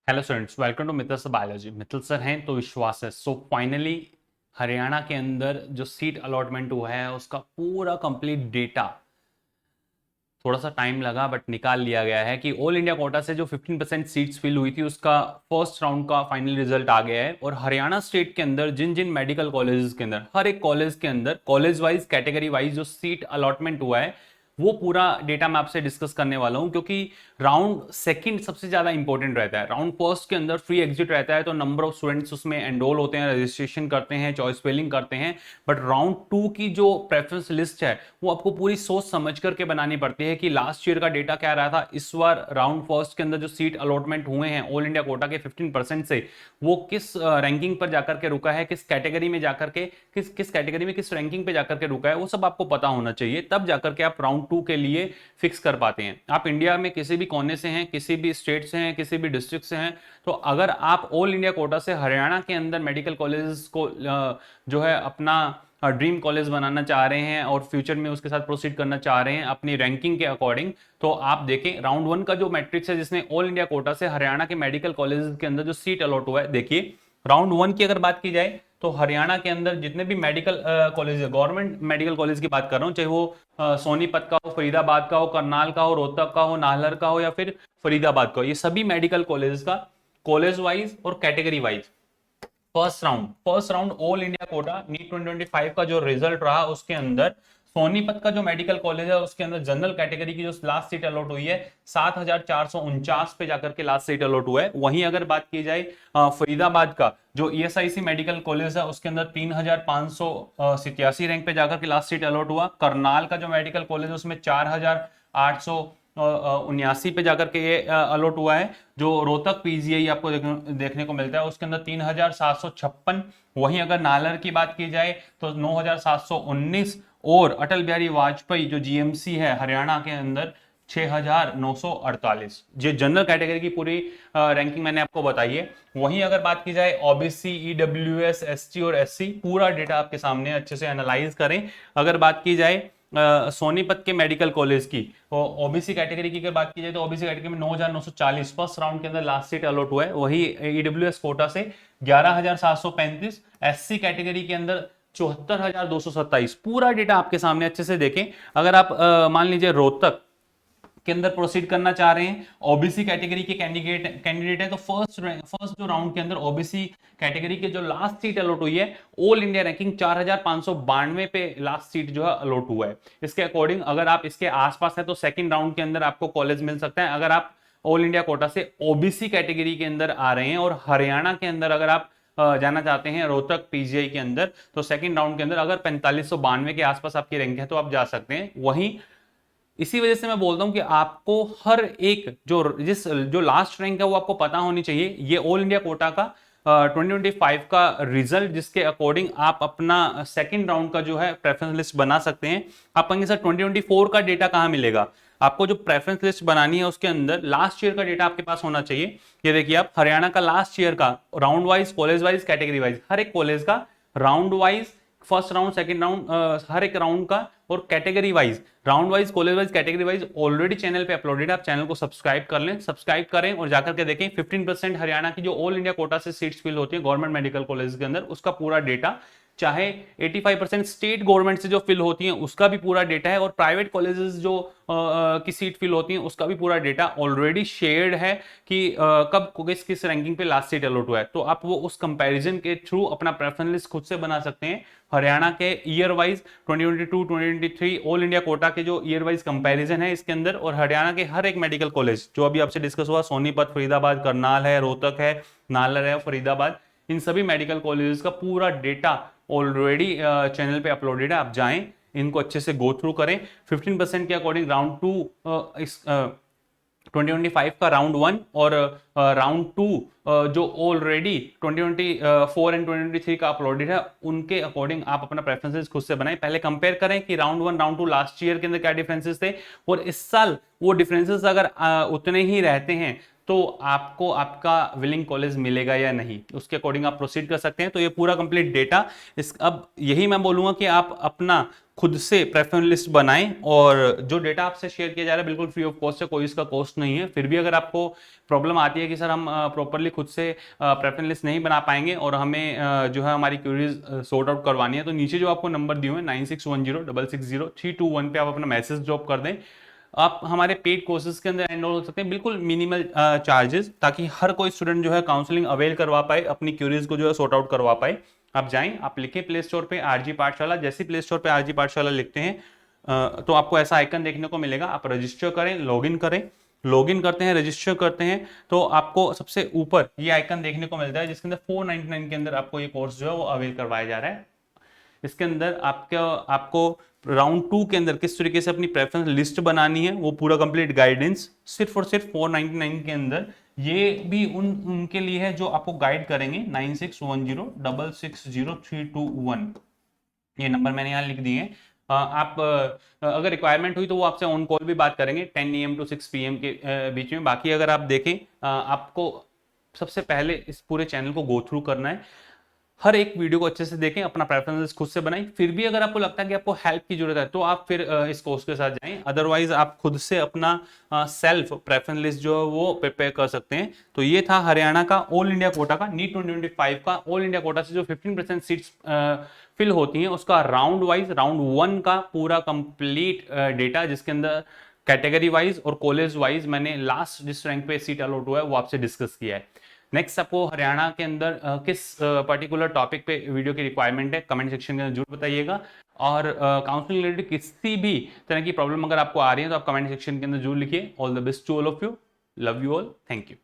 Hello students, welcome to Mittal sir biology. Mittal sir हैं तो विश्वास है। सो फाइनली हरियाणा के अंदर जो सीट अलॉटमेंट हुआ है उसका पूरा कंप्लीट डेटा, थोड़ा सा टाइम लगा बट निकाल लिया गया है कि ऑल इंडिया कोटा से जो 15% सीट्स फिल हुई थी उसका फर्स्ट राउंड का फाइनल रिजल्ट आ गया है। और हरियाणा स्टेट के अंदर जिन जिन मेडिकल कॉलेजेस के अंदर, हर एक कॉलेज के अंदर कॉलेज वाइज कैटेगरी वाइज जो सीट अलॉटमेंट हुआ है वो पूरा डेटा मैं आपसे डिस्कस करने वाला हूं, क्योंकि राउंड सेकंड सबसे ज्यादा इंपॉर्टेंट रहता है। राउंड फर्स्ट के अंदर फ्री एग्जिट रहता है तो नंबर ऑफ स्टूडेंट्स उसमें एनरोल होते हैं, रजिस्ट्रेशन करते हैं, चॉइस फिलिंग करते हैं। बट राउंड टू की जो प्रेफरेंस लिस्ट है वो आपको पूरी सोच समझ करके बनानी पड़ती है कि लास्ट ईयर का डेटा क्या रहा था, इस बार राउंड फर्स्ट के अंदर जो सीट अलॉटमेंट हुए हैं ऑल इंडिया कोटा के 15% से वो किस रैंकिंग पर जाकर के रुका है, किस कैटेगरी में जाकर के किस कैटेगरी में किस रैंकिंग पे जाकर के रुका है, वो सब आपको पता होना चाहिए। तब जाकर के आप राउंड टू के लिए फिक्स कर पाते हैं। आप इंडिया में किसी भी कोने से हैं, किसी भी स्टेट से हैं, किसी भी डिस्ट्रिक्ट से हैं, तो अगर आप ऑल इंडिया कोटा से हरियाणा के अंदर मेडिकल कॉलेजेस को जो है अपना ड्रीम कॉलेज बनाना चाह रहे हैं और फ्यूचर में उसके साथ प्रोसीड करना चाह रहे हैं अपनी रैंकिंग के अकॉर्डिंग, तो आप देखें राउंड वन का जो मैट्रिक्स है जिसने ऑल इंडिया कोटा से हरियाणा के मेडिकल कॉलेजेस के अंदर जो सीट अलॉट हुआ है। देखिए राउंड वन की अगर बात की जाए तो हरियाणा के अंदर जितने भी मेडिकल कॉलेज है, गवर्नमेंट मेडिकल कॉलेज की बात कर रहा हूँ, चाहे वो सोनीपत का हो, फरीदाबाद का हो, करनाल का हो, रोहतक का हो, नाहर का हो या फिर फरीदाबाद का हो, ये सभी मेडिकल कॉलेज का कॉलेज वाइज और category wise first round all India quota NEET 2025 का जो रिजल्ट रहा उसके अंदर सोनीपत का जो मेडिकल कॉलेज है उसके अंदर जनरल कैटेगरी की जो लास्ट सीट अलॉट हुई है 7,449 पे जाकर के लास्ट सीट अलॉट हुआ है। वहीं अगर बात की जाए फरीदाबाद का जो ईएसआईसी मेडिकल कॉलेज है उसके अंदर 3,587 रैंक पे जाकर के लास्ट सीट अलॉट हुआ। करनाल का जो मेडिकल कॉलेज है उसमें 4,800 79 पे जाकर के ये अलॉट हुआ है। जो रोहतक पीजीआई आपको देखने को मिलता है उसके अंदर 3,756। वहीं अगर नालर की बात की जाए तो 9,719। और अटल बिहारी वाजपेयी जो जीएमसी है हरियाणा के अंदर 6,948। ये जनरल कैटेगरी की पूरी रैंकिंग मैंने आपको बताई है। वहीं अगर बात की जाए ओबीसी, ईडब्ल्यूएस, एसटी और एससी, पूरा डेटा आपके सामने अच्छे से एनालाइज करें। अगर बात की जाए सोनीपत के मेडिकल कॉलेज की ओबीसी कैटेगरी की अगर बात की जाए तो ओबीसी कैटेगरी में 9,940 फर्स्ट राउंड के अंदर लास्ट सीट अलॉट हुआ है। वही ईडब्ल्यूएस कोटा से 11,735, एससी कैटेगरी के अंदर 74,227। पूरा डेटा आपके सामने अच्छे से देखें। अगर आप मान लीजिए रोहतक के अंदर प्रोसीड करना चाह रहे हैं, ओबीसी कैटेगरी के कैंडिडेट है, तो फर्स्ट जो राउंड के अंदर ओबीसी कैटेगरी के जो लास्ट सीट अलॉट हुई है ऑल इंडिया रैंकिंग 4,592 पे लास्ट सीट जो है अलॉट हुआ है। इसके अकॉर्डिंग अगर आप इसके आसपास है तो सेकंड राउंड के अंदर आपको कॉलेज मिल सकता है। अगर आप ऑल इंडिया कोटा से ओबीसी कैटेगरी के अंदर आ रहे हैं और हरियाणा के अंदर अगर आप जाना चाहते हैं रोहतक पीजीआई के अंदर, तो सेकंड राउंड के अंदर अगर 4592 के आसपास आपकी रैंक है तो आप जा सकते हैं। वहीं इसी वजह से मैं बोलता हूं कि आपको हर एक जो लास्ट रैंक है वो आपको पता होनी चाहिए। ये ऑल इंडिया कोटा का 2025 का रिजल्ट जिसके अकॉर्डिंग आप अपना सेकंड राउंड का जो है प्रेफरेंस लिस्ट बना सकते हैं। आप कहेंगे सर 2024 का डेटा कहां मिलेगा? आपको जो प्रेफरेंस लिस्ट बनानी है उसके अंदर लास्ट ईयर का डेटा आपके पास होना चाहिए। ये देखिए आप हरियाणा का लास्ट ईयर का round wise, college wise, category wise, हर एक कॉलेज का round wise, first round, second round, हर एक राउंड का और category wise, round wise, college wise, category wise already channel पे अपलोडेड है। आप चैनल को सब्सक्राइब कर लें, सब्सक्राइब करें और जाकर के देखें 15% हरियाणा की जो ऑल इंडिया कोटा से सीट्स फिल होती है गवर्नमेंट मेडिकल कॉलेज के अंदर उसका पूरा डेटा, चाहे 85% स्टेट गवर्नमेंट से जो फिल होती हैं उसका भी पूरा डेटा है, और प्राइवेट कॉलेजेस जो की सीट फिल होती हैं उसका भी पूरा डेटा ऑलरेडी शेयर्ड है कि कब किस किस रैंकिंग पे लास्ट सीट अलॉट हुआ है। तो आप वो उस कंपैरिजन के थ्रू अपना प्रेफरेंस लिस्ट खुद से बना सकते हैं। हरियाणा के year wise 2022 2023 all India Kota के जो ईयर वाइज कंपैरिजन है इसके अंदर, और हरियाणा के हर एक मेडिकल कॉलेज जो अभी आपसे डिस्कस हुआ, सोनीपत, फरीदाबाद, करनाल है, रोहतक है, नालर है, फरीदाबाद, इन सभी मेडिकल कॉलेजेस का पूरा डेटा ऑलरेडी चैनल पे अपलोडेड है। आप जाएं, इनको अच्छे से गो थ्रू करें। 15% के अकॉर्डिंग राउंड टू इस 2025 का राउंड वन और राउंड टू जो ऑलरेडी 2024 एंड 2023 का अपलोडेड है उनके अकॉर्डिंग आप अपना प्रेफरेंसेस खुद से बनाएं। पहले कंपेयर करें कि round one, round to last year के अंदर क्या डिफरेंसेस थे और इस साल वो डिफरेंसेस अगर उतने ही रहते हैं तो आपको आपका विलिंग कॉलेज मिलेगा या नहीं, उसके अकॉर्डिंग आप प्रोसीड कर सकते हैं। तो ये पूरा कंप्लीट डेटा अब यही मैं बोलूंगा कि आप अपना खुद से प्रेफरेंस लिस्ट बनाएं, और जो डेटा आपसे शेयर किया जा रहा है बिल्कुल फ्री ऑफ कॉस्ट है, कोई इसका कॉस्ट नहीं है। फिर भी अगर आपको प्रॉब्लम आती है कि सर हम प्रॉपरली खुद से प्रेफरेंस लिस्ट नहीं बना पाएंगे और हमें जो है हमारी क्वेरीज सॉर्ट आउट करवानी है, तो नीचे जो आपको नंबर दिए हुए 9610660321 पे आप अपना मैसेज ड्रॉप कर दें। आप हमारे पेड कोर्सेज के अंदर एनरोल हो सकते हैं, बिल्कुल मिनिमल चार्जेस, ताकि हर कोई स्टूडेंट जो है काउंसलिंग अवेल करवा पाए, अपनी क्यूरीज को जो है सॉर्ट आउट करवा पाए। आप जाएं, आप लिखें प्ले स्टोर पे आरजी पाठशाला, जैसे प्ले स्टोर पे आरजी पाठशाला लिखते हैं तो आपको ऐसा आइकन देखने को मिलेगा। आप रजिस्टर करें, लॉगिन करें, लॉगिन करते हैं, रजिस्टर करते हैं, तो आपको सबसे ऊपर ये आइकन देखने को मिलता है जिसके अंदर 499 के अंदर आपको ये कोर्स जो है वो अवेल करवाया जा रहा है। इसके अंदर आपको राउंड 2 के अंदर किस तरीके से अपनी प्रेफरेंस लिस्ट बनानी है वो पूरा कंप्लीट गाइडेंस सिर्फ और सिर्फ 499 के अंदर। ये भी उनके लिए है जो आपको गाइड करेंगे। 9610660321 ये नंबर मैंने यहाँ लिख दिए हैं। आप अगर रिक्वायरमेंट हुई तो वो आपसे ऑन कॉल भी बात करेंगे 10 AM to 6 PM के बीच में। बाकी अगर आप देखें, आपको सबसे पहले इस पूरे चैनल को गो थ्रू करना है, हर एक वीडियो को अच्छे से देखें, अपना प्रेफरेंस खुद से बनाएं। फिर भी अगर आपको लगता है कि आपको हेल्प की जरूरत है तो आप फिर इस कोर्स के साथ जाएं, अदरवाइज आप खुद से अपना सेल्फ प्रेफरेंस लिस्ट जो है वो प्रिपेयर कर सकते हैं। तो ये था हरियाणा का ऑल इंडिया कोटा का नीट 2025 का ऑल इंडिया कोटा से जो 15% सीट्स फिल होती हैं उसका राउंड वाइज राउंड 1 का पूरा कंप्लीट डेटा, जिसके अंदर कैटेगरी वाइज और कॉलेज वाइज मैंने लास्ट जिस रैंक पे सीट अलॉट हुआ है वो आपसे डिस्कस किया है। नेक्स्ट आपको हरियाणा के अंदर किस पर्टिकुलर टॉपिक पे वीडियो की रिक्वायरमेंट है कमेंट सेक्शन के अंदर जरूर बताइएगा। और काउंसलिंग रिलेटेड किसी भी तरह की प्रॉब्लम अगर आपको आ रही है तो आप कमेंट सेक्शन के अंदर जरूर लिखिए। All the best to all of you, love you all, thank you.